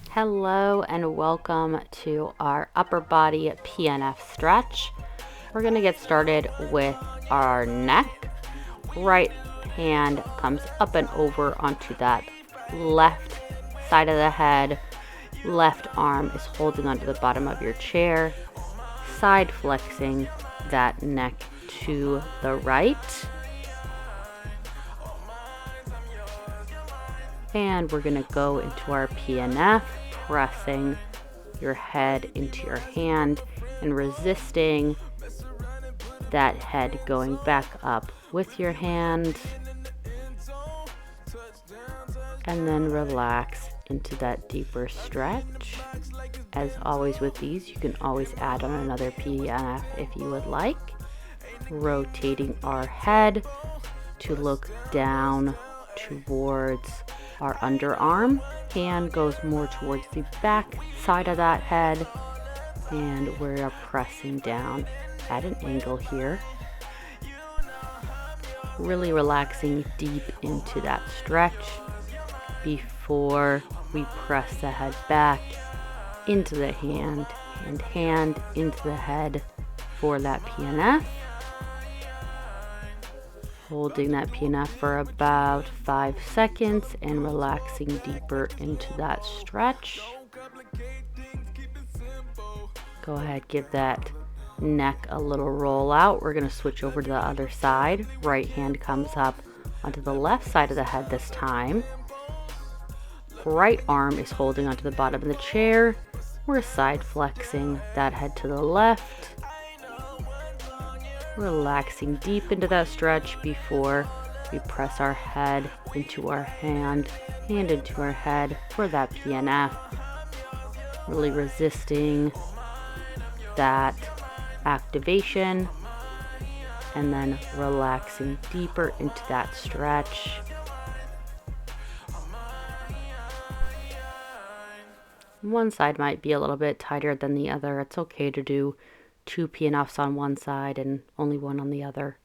Hello and welcome to our upper body PNF stretch. We're going to get started with our neck. Right hand comes up and over onto that left side of the head. Left arm is holding onto the bottom of your chair, side flexing that neck to the right. And we're going to go into our PNF, pressing your head into your hand and resisting that head going back up with your hand. And then relax into that deeper stretch. As always with these, you can always add on another PNF if you would like. Rotating our head to look down towards our underarm. Hand goes more towards the back side of that head, and we're pressing down at an angle here. Really relaxing deep into that stretch before we press the head back into the hand and hand into the head for that PNF. Holding that PNF for about 5 seconds and relaxing deeper into that stretch. Go ahead, give that neck a little roll out. We're going to switch over to the other side. Right hand comes up onto the left side of the head this time. Right arm is holding onto the bottom of the chair. We're side flexing that head to the left. Relaxing deep into that stretch before we press our head into our hand into our head for that PNF. Really resisting that activation and then relaxing deeper into that stretch. One side might be a little bit tighter than the other. It's okay to do 2 PNFs on one side and only one on the other.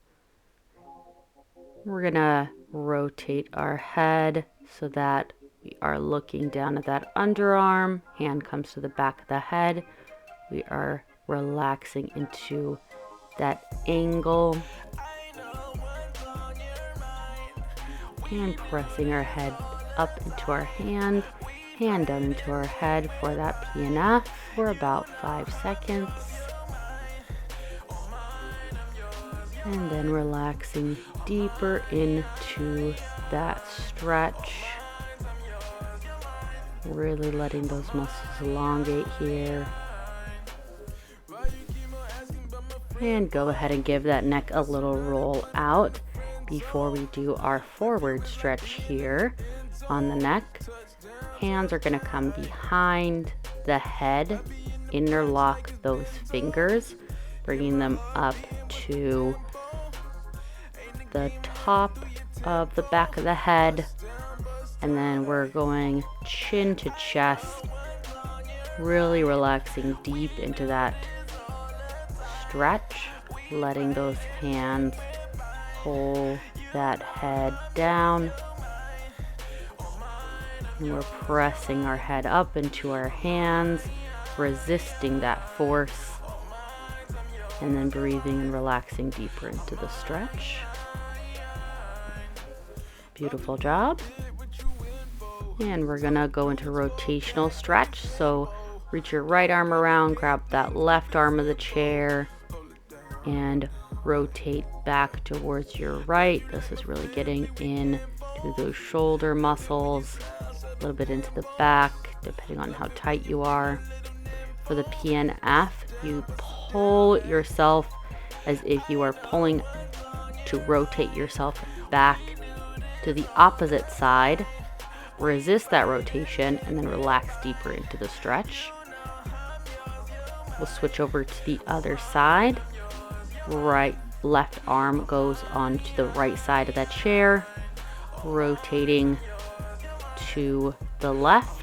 We're gonna rotate our head so that we are looking down at that underarm. Hand comes to the back of the head. We are relaxing into that angle and pressing our head up into our hand down into our head for that PNF for about 5 seconds. And then relaxing deeper into that stretch. Really letting those muscles elongate here. And go ahead and give that neck a little roll out before we do our forward stretch here on the neck. Hands are going to come behind the head, interlock those fingers, bringing them up to the top of the back of the head, and then we're going chin to chest, really relaxing deep into that stretch, letting those hands pull that head down, and we're pressing our head up into our hands, resisting that force, and then breathing and relaxing deeper into the stretch. Beautiful job. And we're gonna go into rotational stretch. So reach your right arm around, grab that left arm of the chair, and rotate back towards your right. This is really getting in to those shoulder muscles, a little bit into the back, depending on how tight you are. For the PNF, you pull yourself as if you are pulling to rotate yourself back to the opposite side. Resist that rotation and then relax deeper into the stretch. We'll switch over to the other side. Left arm goes onto the right side of that chair, rotating to the left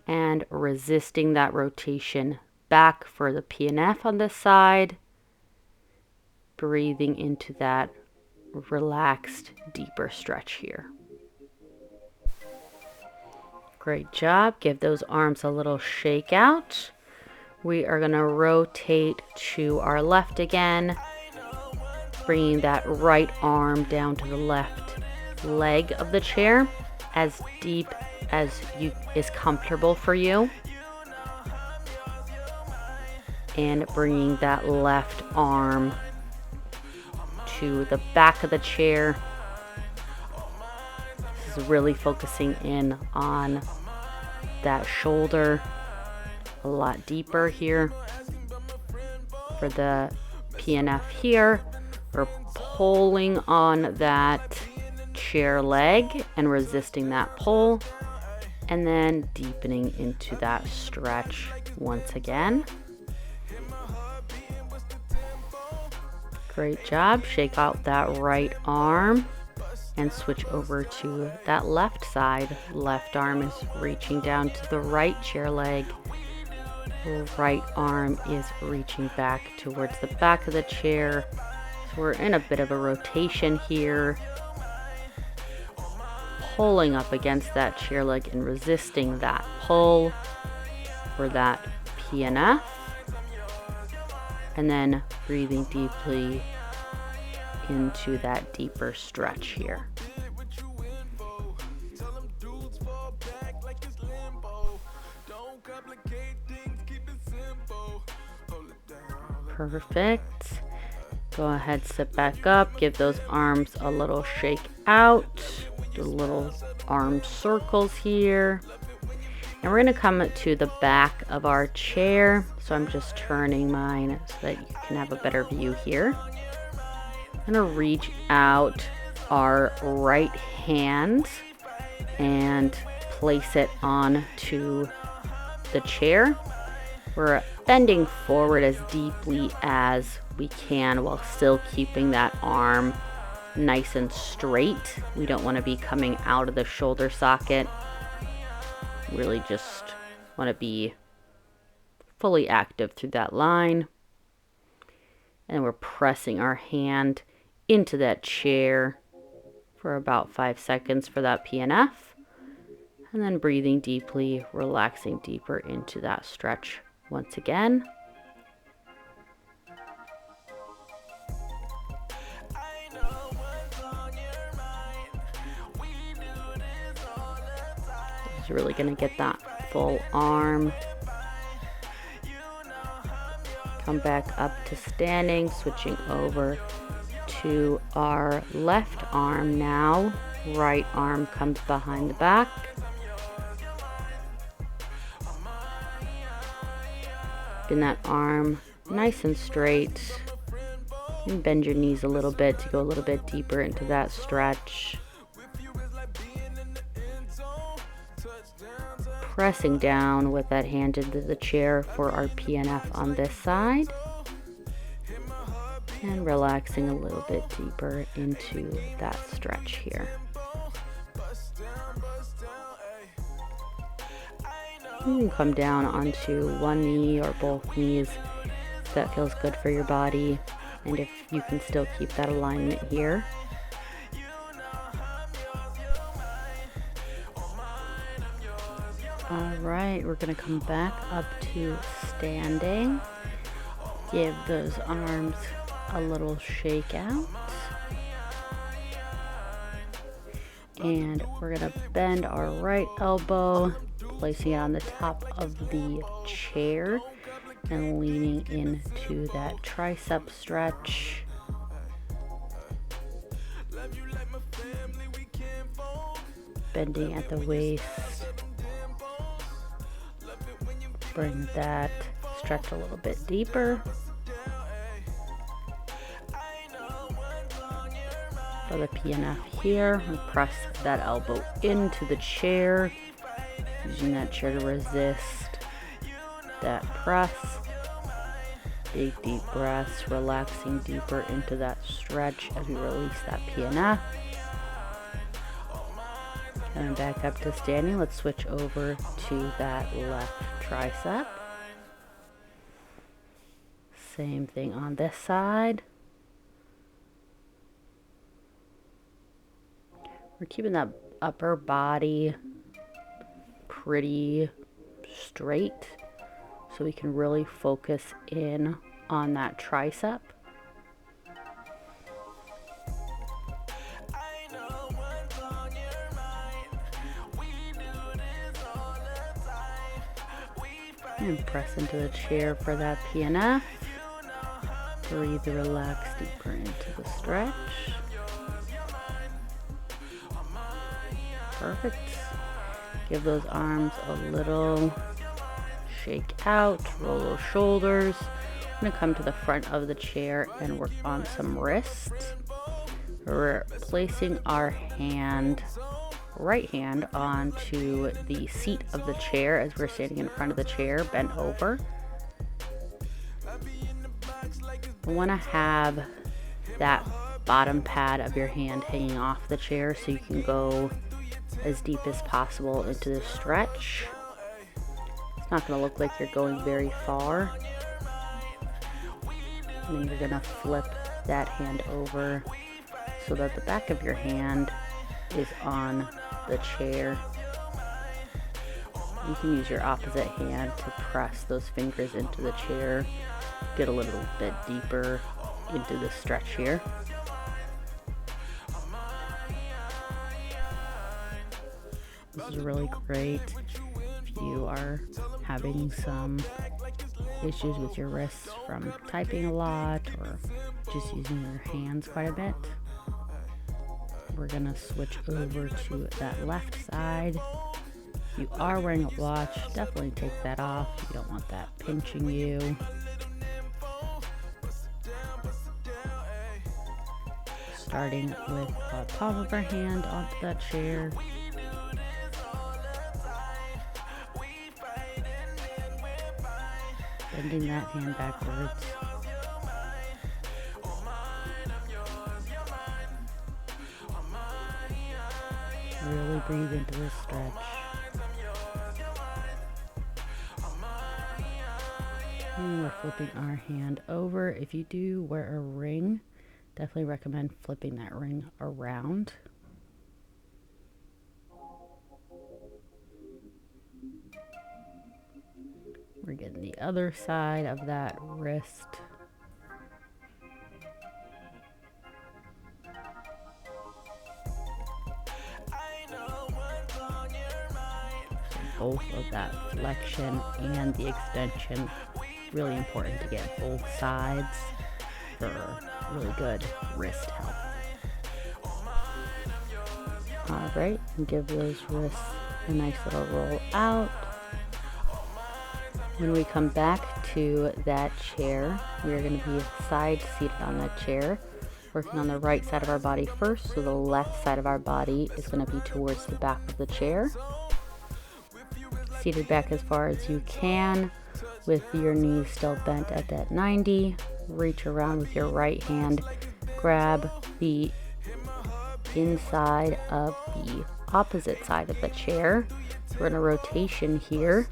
and resisting that rotation back for the PNF on this side. Breathing into that relaxed, deeper stretch here. Great job. Give those arms a little shake out. We are going to rotate to our left again, bringing that right arm down to the left leg of the chair, as deep as is comfortable for you. And bringing that left arm to the back of the chair. This is really focusing in on that shoulder a lot deeper here. For the PNF here, we're pulling on that chair leg and resisting that pull, and then deepening into that stretch once again. Great job. Shake out that right arm and switch over to that left side. Left arm is reaching down to the right chair leg. Right arm is reaching back towards the back of the chair. So we're in a bit of a rotation here. Pulling up against that chair leg and resisting that pull for that PNF. And then breathing deeply into that deeper stretch here. Perfect. Go ahead, sit back up, give those arms a little shake out. Do little arm circles here. And we're going to come to the back of our chair. So I'm just turning mine so that you can have a better view here. I'm going to reach out our right hand and place it onto the chair. We're bending forward as deeply as we can while still keeping that arm nice and straight. We don't want to be coming out of the shoulder socket. Really just want to be fully active through that line. And we're pressing our hand into that chair for about 5 seconds for that PNF. And then breathing deeply, relaxing deeper into that stretch once again. Just really going to get that full arm. Come back up to standing, switching over to our left arm now. Right arm comes behind the back. Getting that arm nice and straight. And bend your knees a little bit to go a little bit deeper into that stretch. Pressing down with that hand into the chair for our PNF on this side. And relaxing a little bit deeper into that stretch here. You can come down onto one knee or both knees if that feels good for your body, and if you can still keep that alignment here. Alright, we're going to come back up to standing. Give those arms a little shake out. And we're going to bend our right elbow, placing it on the top of the chair and leaning into that tricep stretch. Bending at the waist. Bring that stretch a little bit deeper. For the PNF here, and press that elbow into the chair, using that chair to resist that press. Big deep breaths, relaxing deeper into that stretch as we release that PNF. Coming back up to standing, let's switch over to that left tricep. Same thing on this side. We're keeping that upper body pretty straight so we can really focus in on that tricep. And press into the chair for that PNF. Breathe, relax deeper into the stretch. Perfect. Give those arms a little shake out, roll those shoulders. I'm going to come to the front of the chair and work on some wrists. We're placing our right hand onto the seat of the chair as we're standing in front of the chair, bent over. You want to have that bottom pad of your hand hanging off the chair so you can go as deep as possible into the stretch. It's not going to look like you're going very far. And then you're going to flip that hand over so that the back of your hand is on the chair. You can use your opposite hand to press those fingers into the chair. Get a little bit deeper into the stretch here. This is really great if you are having some issues with your wrists from typing a lot or just using your hands quite a bit. We're going to switch over to that left side. If you are wearing a watch, definitely take that off. You don't want that pinching you. Starting with the palm of our hand onto that chair. Bending that hand backwards. Really breathe into this stretch. And we're flipping our hand over. If you do wear a ring, definitely recommend flipping that ring around. We're getting the other side of that wrist. Both of that flexion and the extension, really important to get both sides for really good wrist health. All right, and give those wrists a nice little roll out. When we come back to that chair, we are going to be side seated on that chair, working on the right side of our body first, so the left side of our body is going to be towards the back of the chair. Seated back as far as you can with your knees still bent at that 90. Reach around with your right hand, grab the inside of the opposite side of the chair. So we're in a rotation here.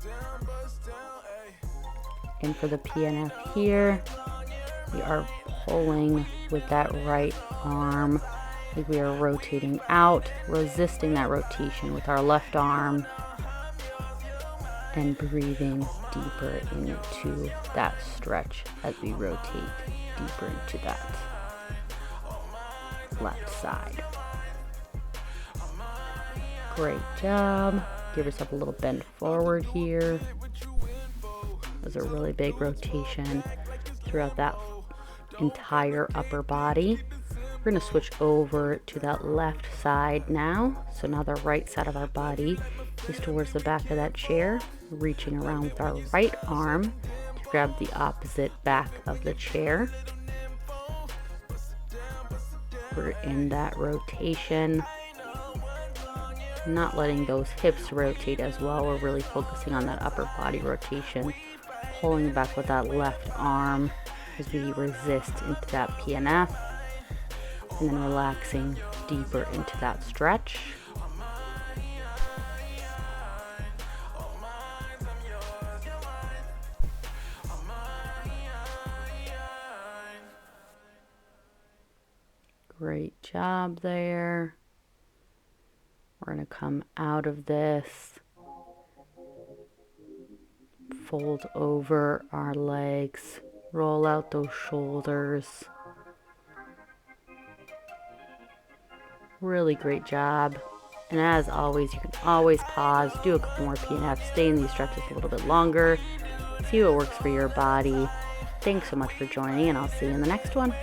And for the PNF here, we are pulling with that right arm. Like we are rotating out, resisting that rotation with our left arm. And breathing deeper into that stretch as we rotate deeper into that left side. Great job. Give yourself a little bend forward here. There's a really big rotation throughout that entire upper body. We're going to switch over to that left side now. So now the right side of our body is towards the back of that chair, reaching around with our right arm to grab the opposite back of the chair. We're in that rotation, not letting those hips rotate as well. We're really focusing on that upper body rotation, pulling back with that left arm as we resist into that PNF, and then relaxing deeper into that stretch. Great job there. We're going to come out of this. Fold over our legs. Roll out those shoulders. Really great job. And as always, you can always pause, do a couple more PNFs, stay in these stretches a little bit longer, see what works for your body. Thanks so much for joining, and I'll see you in the next one.